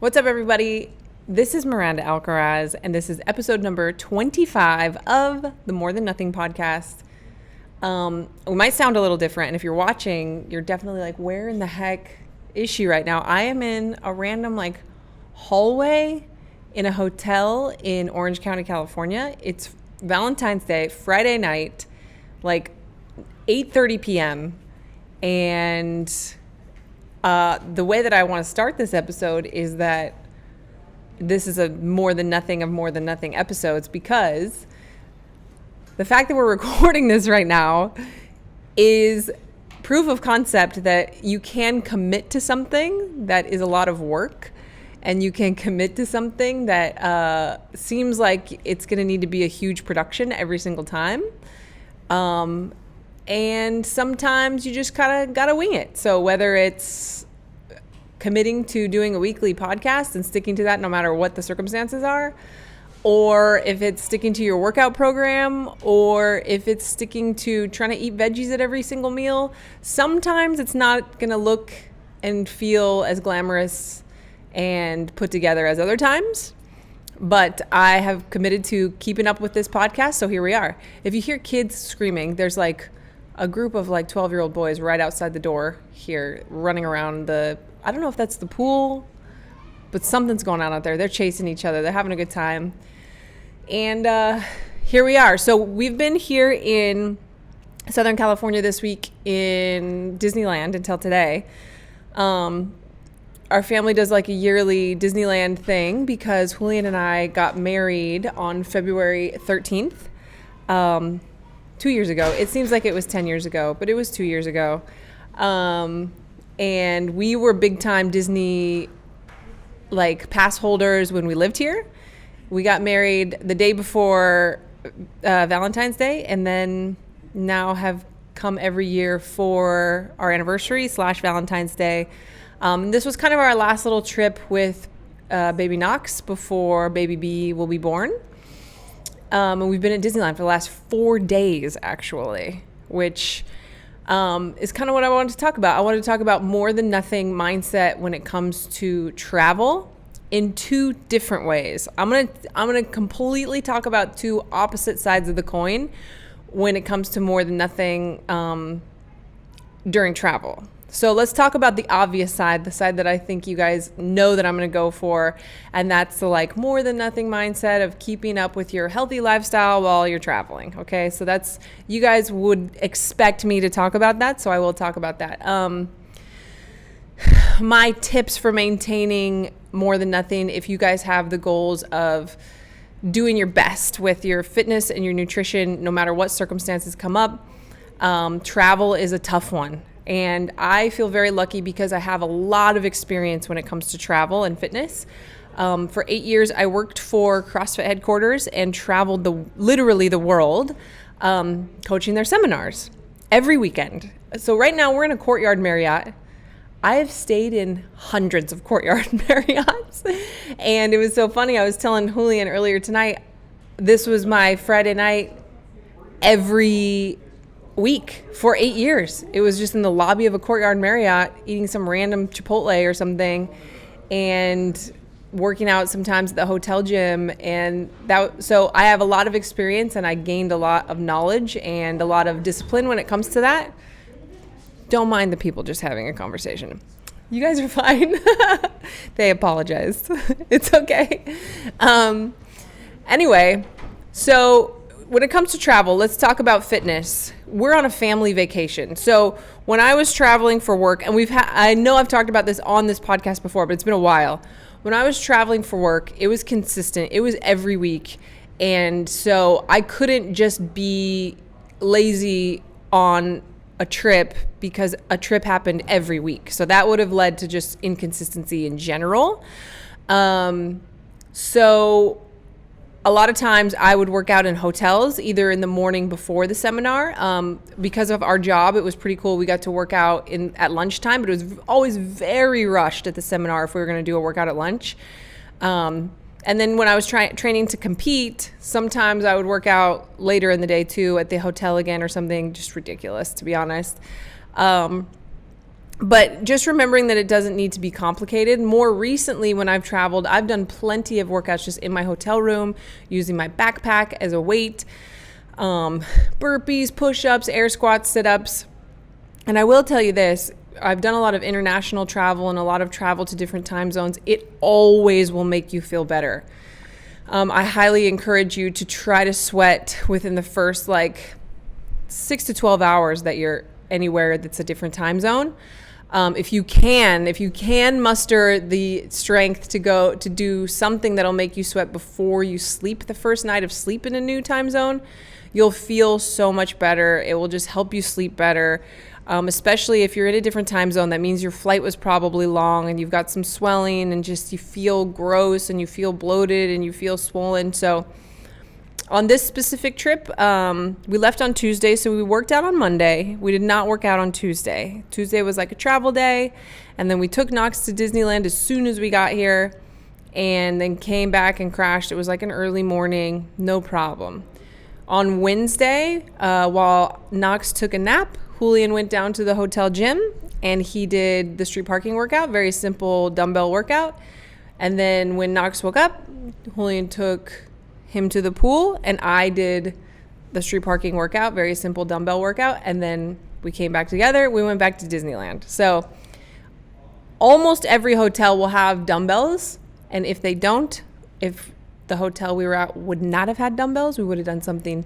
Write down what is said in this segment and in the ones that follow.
What's up, everybody? This is Miranda Alcaraz, and this is episode number 25 of the More Than Nothing podcast. We might sound a little different, and if you're watching, you're definitely like, where in the heck is she right now? I am in a random hallway in a hotel in Orange County, California. It's Valentine's Day, Friday night, 8:30 p.m., and the way that I want to start this episode is that this is a More Than Nothing of More Than Nothing episodes, because the fact that we're recording this right now is proof of concept that you can commit to something that is a lot of work, and you can commit to something that seems like it's going to need to be a huge production every single time. And sometimes you just kind of got to wing it. So whether it's committing to doing a weekly podcast and sticking to that no matter what the circumstances are, or if it's sticking to your workout program, or if it's sticking to trying to eat veggies at every single meal, sometimes it's not going to look and feel as glamorous and put together as other times. But I have committed to keeping up with this podcast, so here we are. If you hear kids screaming, there's a group of 12-year-old boys right outside the door here running around I don't know if that's the pool, but something's going on out there. They're chasing each other. They're having a good time. And here we are. So we've been here in Southern California this week in Disneyland until today. Our family does a yearly Disneyland thing because Julian and I got married on February 13th. 2 years ago. It seems like it was 10 years ago, but it was 2 years ago. And we were big time Disney pass holders when we lived here. We got married the day before Valentine's Day, and then now have come every year for our anniversary / Valentine's Day. This was kind of our last little trip with baby Knox before baby B will be born. And we've been at Disneyland for the last 4 days, actually, which is kind of what I wanted to talk about. I wanted to talk about more than nothing mindset when it comes to travel in two different ways. I'm gonna completely talk about two opposite sides of the coin when it comes to more than nothing during travel. So let's talk about the obvious side, the side that I think you guys know that I'm going to go for, and that's the more than nothing mindset of keeping up with your healthy lifestyle while you're traveling. Okay, so that's, you guys would expect me to talk about that, so I will talk about that. My tips for maintaining more than nothing, if you guys have the goals of doing your best with your fitness and your nutrition, no matter what circumstances come up, travel is a tough one. And I feel very lucky because I have a lot of experience when it comes to travel and fitness. For 8 years, I worked for CrossFit headquarters and traveled literally the world, coaching their seminars every weekend. So right now we're in a Courtyard Marriott. I have stayed in hundreds of Courtyard Marriotts. And it was so funny. I was telling Julian earlier tonight, this was my Friday night every week for 8 years. It was just in the lobby of a Courtyard Marriott eating some random Chipotle or something and working out sometimes at the hotel gym. And so I have a lot of experience, and I gained a lot of knowledge and a lot of discipline when it comes to that. Don't mind the people just having a conversation. You guys are fine. They apologized. It's okay. Anyway, so when it comes to travel, let's talk about fitness. We're on a family vacation. So when I was traveling for work, and I know I've talked about this on this podcast before, but it's been a while. When I was traveling for work, it was consistent. It was every week. And so I couldn't just be lazy on a trip because a trip happened every week. So that would have led to just inconsistency in general. So a lot of times I would work out in hotels, either in the morning before the seminar. Because of our job, it was pretty cool. We got to work out at lunchtime, but it was always very rushed at the seminar if we were going to do a workout at lunch. And then when I was training to compete, sometimes I would work out later in the day too at the hotel again or something, just ridiculous, to be honest. But just remembering that it doesn't need to be complicated. More recently, when I've traveled, I've done plenty of workouts just in my hotel room, using my backpack as a weight, burpees, push-ups, air squats, sit-ups. And I will tell you this, I've done a lot of international travel and a lot of travel to different time zones. It always will make you feel better. I highly encourage you to try to sweat within the first 6 to 12 hours that you're anywhere that's a different time zone. If you can muster the strength to go to do something that'll make you sweat before you sleep the first night of sleep in a new time zone, you'll feel so much better. It will just help you sleep better. Especially if you're in a different time zone, that means your flight was probably long and you've got some swelling and just you feel gross and you feel bloated and you feel swollen. So on this specific trip, we left on Tuesday, so we worked out on Monday. We did not work out on Tuesday. Tuesday was like a travel day, and then we took Knox to Disneyland as soon as we got here, and then came back and crashed. It was like an early morning, no problem. On Wednesday, while Knox took a nap, Julian went down to the hotel gym, and he did the street parking workout, very simple dumbbell workout. And then when Knox woke up, Julian took him to the pool, and I did the street parking workout, very simple dumbbell workout, and then we came back together. We went back to Disneyland. So almost every hotel will have dumbbells, and if they don't, if the hotel we were at would not have had dumbbells, we would have done something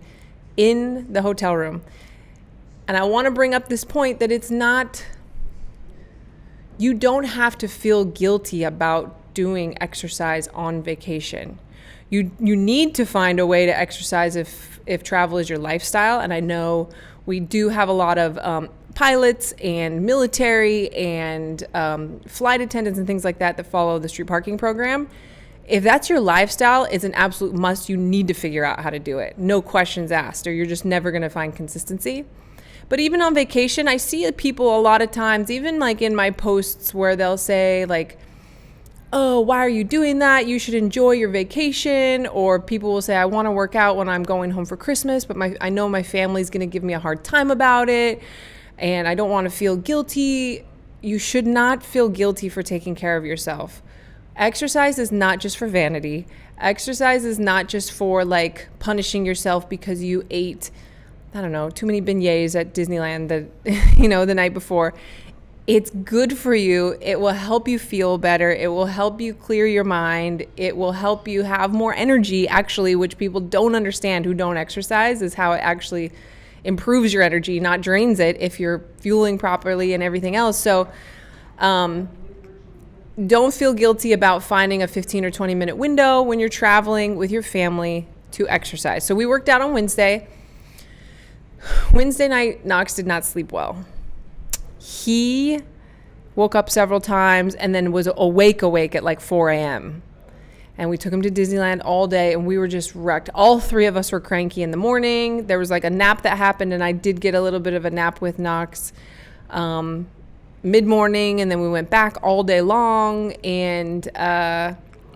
in the hotel room. And I want to bring up this point that you don't have to feel guilty about doing exercise on vacation. You need to find a way to exercise if travel is your lifestyle. And I know we do have a lot of pilots and military and flight attendants and things like that follow the street parking program. If that's your lifestyle, it's an absolute must. You need to figure out how to do it. No questions asked, or you're just never going to find consistency. But even on vacation, I see people a lot of times, even like in my posts where they'll say oh, why are you doing that? You should enjoy your vacation. Or people will say, I want to work out when I'm going home for Christmas, but I know my family's going to give me a hard time about it, and I don't want to feel guilty. You should not feel guilty for taking care of yourself. Exercise is not just for vanity. Exercise is not just for punishing yourself because you ate, I don't know, too many beignets at Disneyland the night before. It's good for you. It will help you feel better. It will help you clear your mind. It will help you have more energy, actually, which people don't understand who don't exercise, is how it actually improves your energy, not drains it if you're fueling properly and everything else. So don't feel guilty about finding a 15 or 20 minute window when you're traveling with your family to exercise. So we worked out on Wednesday. Wednesday night, Knox did not sleep well. He woke up several times and then was awake at 4 a.m. And we took him to Disneyland all day, and we were just wrecked. All three of us were cranky in the morning. There was a nap that happened, and I did get a little bit of a nap with Knox mid-morning, and then we went back all day long. And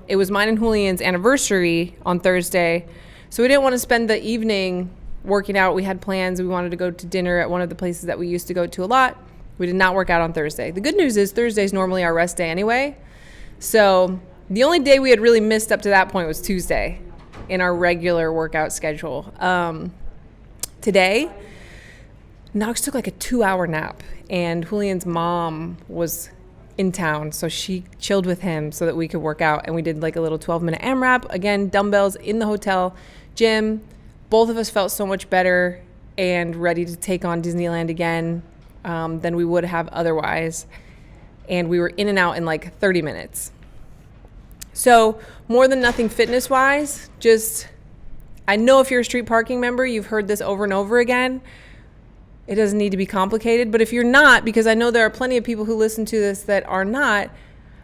it was mine and Julian's anniversary on Thursday, so we didn't want to spend the evening working out. We had plans. We wanted to go to dinner at one of the places that we used to go to a lot. We did not work out on Thursday. The good news is Thursday is normally our rest day anyway. So the only day we had really missed up to that point was Tuesday in our regular workout schedule. Today, Knox took a 2-hour nap, and Julian's mom was in town, so she chilled with him so that we could work out. And we did a little 12-minute AMRAP. Again, dumbbells in the hotel gym. Both of us felt so much better and ready to take on Disneyland again than we would have otherwise. And we were in and out in 30 minutes. So More Than Nothing fitness-wise, I know if you're a street parking member, you've heard this over and over again. It doesn't need to be complicated. But if you're not, because I know there are plenty of people who listen to this that are not,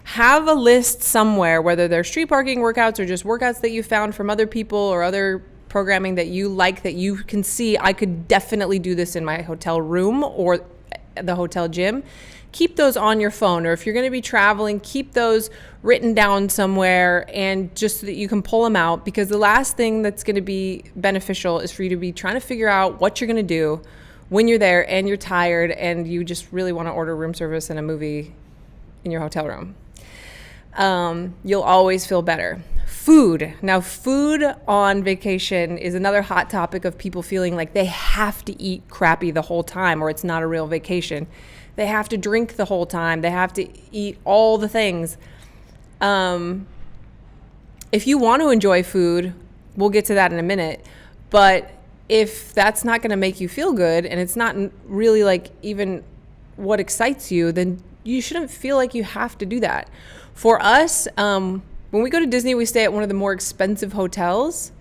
have a list somewhere, whether they're street parking workouts or just workouts that you found from other people or other programming that you like, that you can see, I could definitely do this in my hotel room or the hotel gym. Keep those on your phone, or if you're going to be traveling, keep those written down somewhere, and just so that you can pull them out, because the last thing that's going to be beneficial is for you to be trying to figure out what you're going to do when you're there and you're tired and you just really want to order room service and a movie in your hotel room. You'll always feel better. Food. Now, food on vacation is another hot topic of people feeling like they have to eat crappy the whole time or it's not a real vacation. They have to drink the whole time. They have to eat all the things. If you want to enjoy food, we'll get to that in a minute. But if that's not going to make you feel good and it's not really like even what excites you, then you shouldn't feel like you have to do that. For us, when we go to Disney, we stay at one of the more expensive hotels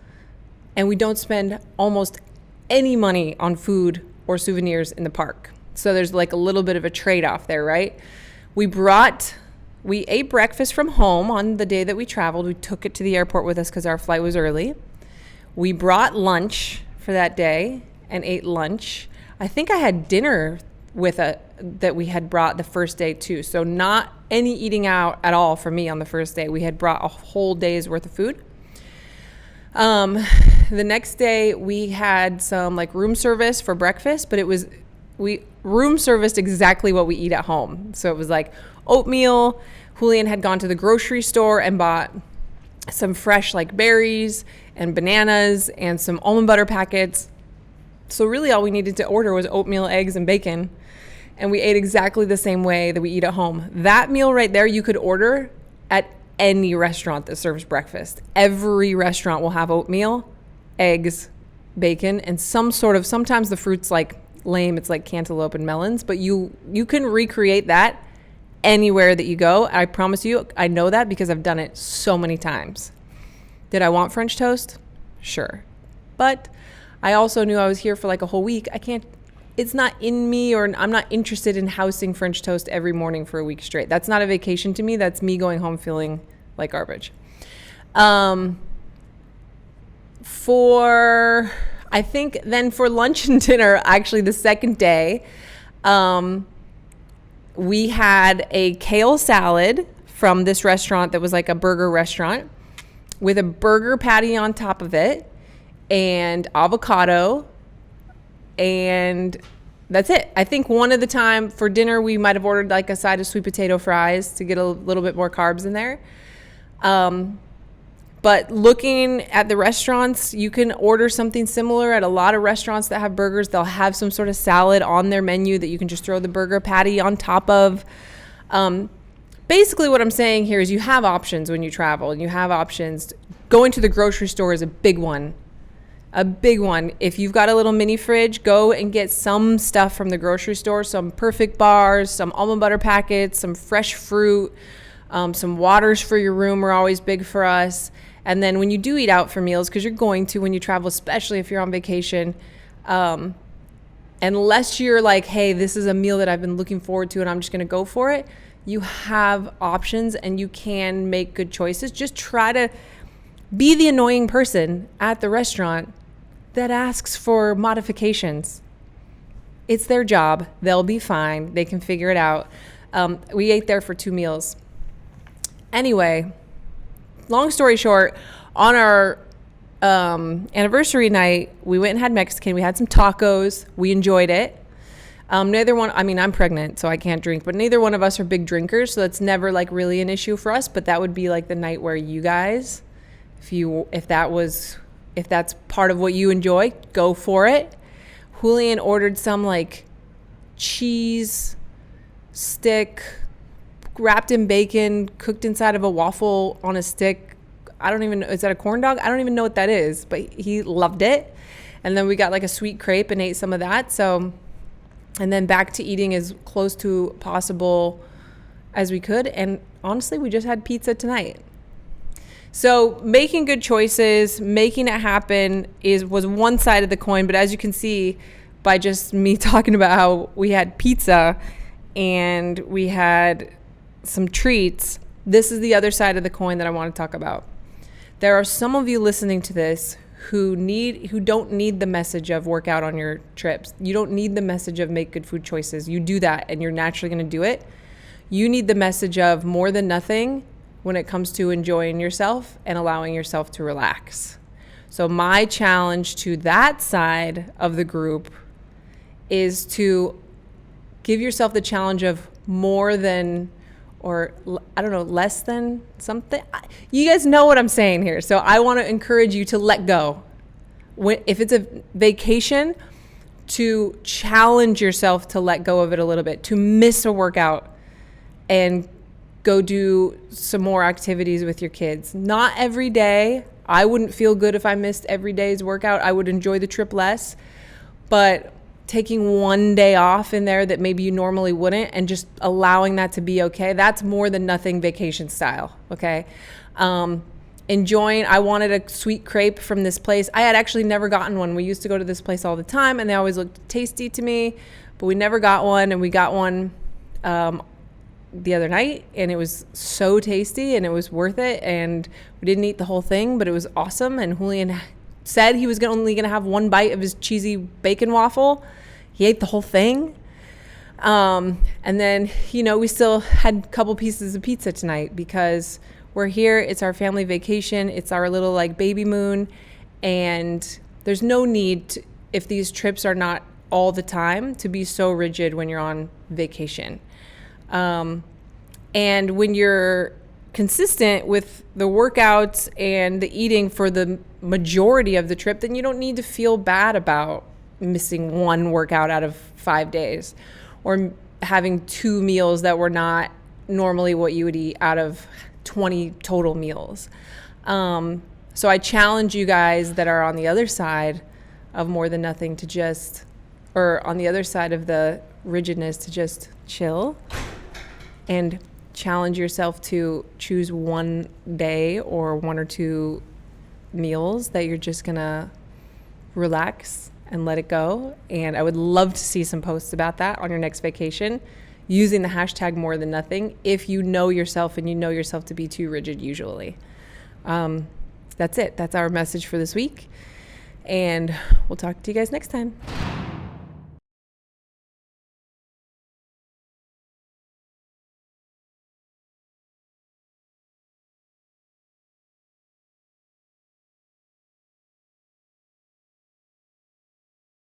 and we don't spend almost any money on food or souvenirs in the park. So there's like a little bit of a trade-off there, right? We ate breakfast from home on the day that we traveled. We took it to the airport with us because our flight was early. We brought lunch for that day and ate lunch. I think I had dinner that we had brought the first day too. So not any eating out at all for me on the first day. We had brought a whole day's worth of food. The next day we had some like room service for breakfast, but we room serviced exactly what we eat at home. So it was like oatmeal. Julian had gone to the grocery store and bought some fresh like berries and bananas and some almond butter packets. So really all we needed to order was oatmeal, eggs, and bacon. And we ate exactly the same way that we eat at home. That meal right there, you could order at any restaurant that serves breakfast. Every restaurant will have oatmeal, eggs, bacon, and sometimes the fruit's like lame. It's like cantaloupe and melons, but you can recreate that anywhere that you go. I promise you, I know that because I've done it so many times. Did I want French toast? Sure. But I also knew I was here for like a whole week. It's not in me, or I'm not interested in housing French toast every morning for a week straight. That's not a vacation to me. That's me going home feeling like garbage. For lunch and dinner, actually the second day, we had a kale salad from this restaurant that was like a burger restaurant with a burger patty on top of it and avocado. And that's it. I think one of the time for dinner, we might have ordered like a side of sweet potato fries to get a little bit more carbs in there. But looking at the restaurants, you can order something similar at a lot of restaurants that have burgers. They'll have some sort of salad on their menu that you can just throw the burger patty on top of. Basically what I'm saying here is you have options when you travel, and you have options. Going to the grocery store is a big one. A big one. If you've got a little mini fridge, go and get some stuff from the grocery store, some Perfect bars, some almond butter packets, some fresh fruit, some waters for your room are always big for us. And then when you do eat out for meals, because you're going to when you travel, especially if you're on vacation, unless you're like, hey, this is a meal that I've been looking forward to and I'm just going to go for it, you have options and you can make good choices. Just try to be the annoying person at the restaurant that asks for modifications. It's their job. They'll be fine. They can figure it out. We ate there for 2 meals. Anyway, long story short, on our anniversary night, we went and had Mexican. We had some tacos. We enjoyed it. I'm pregnant, so I can't drink, but neither one of us are big drinkers, so that's never like really an issue for us. But that would be like the night where you guys, if that's part of what you enjoy, go for it. Julian ordered some like cheese stick wrapped in bacon, cooked inside of a waffle on a stick. I don't even know. Is that a corn dog? I don't even know what that is, but he loved it. And then we got like a sweet crepe and ate some of that. So, and then back to eating as close to possible as we could. And honestly, we just had pizza tonight. So making good choices, making it happen was one side of the coin. But as you can see by just me talking about how we had pizza and we had some treats, this is the other side of the coin that I want to talk about. There are some of you listening to this who don't need the message of work out on your trips. You don't need the message of make good food choices. You do that and you're naturally going to do it. You need the message of more than nothing when it comes to enjoying yourself and allowing yourself to relax. So my challenge to that side of the group is to give yourself the challenge of more than, or I don't know, less than something. You guys know what I'm saying here. So I want to encourage you to let go. If it's a vacation, to challenge yourself to let go of it a little bit, to miss a workout and go do some more activities with your kids. Not every day. I wouldn't feel good if I missed every day's workout. I would enjoy the trip less. But taking one day off in there that maybe you normally wouldn't and just allowing that to be okay, that's more than nothing vacation style, okay? Enjoying, I wanted a sweet crepe from this place. I had actually never gotten one. We used to go to this place all the time and they always looked tasty to me, but we never got one, and we got one the other night, and it was so tasty and it was worth it, and we didn't eat the whole thing, but it was awesome. And Julian said he was only going to have one bite of his cheesy bacon waffle. He ate the whole thing. And then, we still had a couple pieces of pizza tonight because we're here. It's our family vacation. It's our little baby moon. And there's no need to, if these trips are not all the time, to be so rigid when you're on vacation. And when you're consistent with the workouts and the eating for the majority of the trip, then you don't need to feel bad about missing one workout out of 5 days or having 2 meals that were not normally what you would eat out of 20 total meals. So I challenge you guys that are on the other side of More Than Nothing to just, or on the other side of the rigidness, to just chill and challenge yourself to choose one day or 1 or 2 meals that you're just gonna relax and let it go. And I would love to see some posts about that on your next vacation using the hashtag More Than Nothing if you know yourself and you know yourself to be too rigid usually. That's it. That's our message for this week. And we'll talk to you guys next time.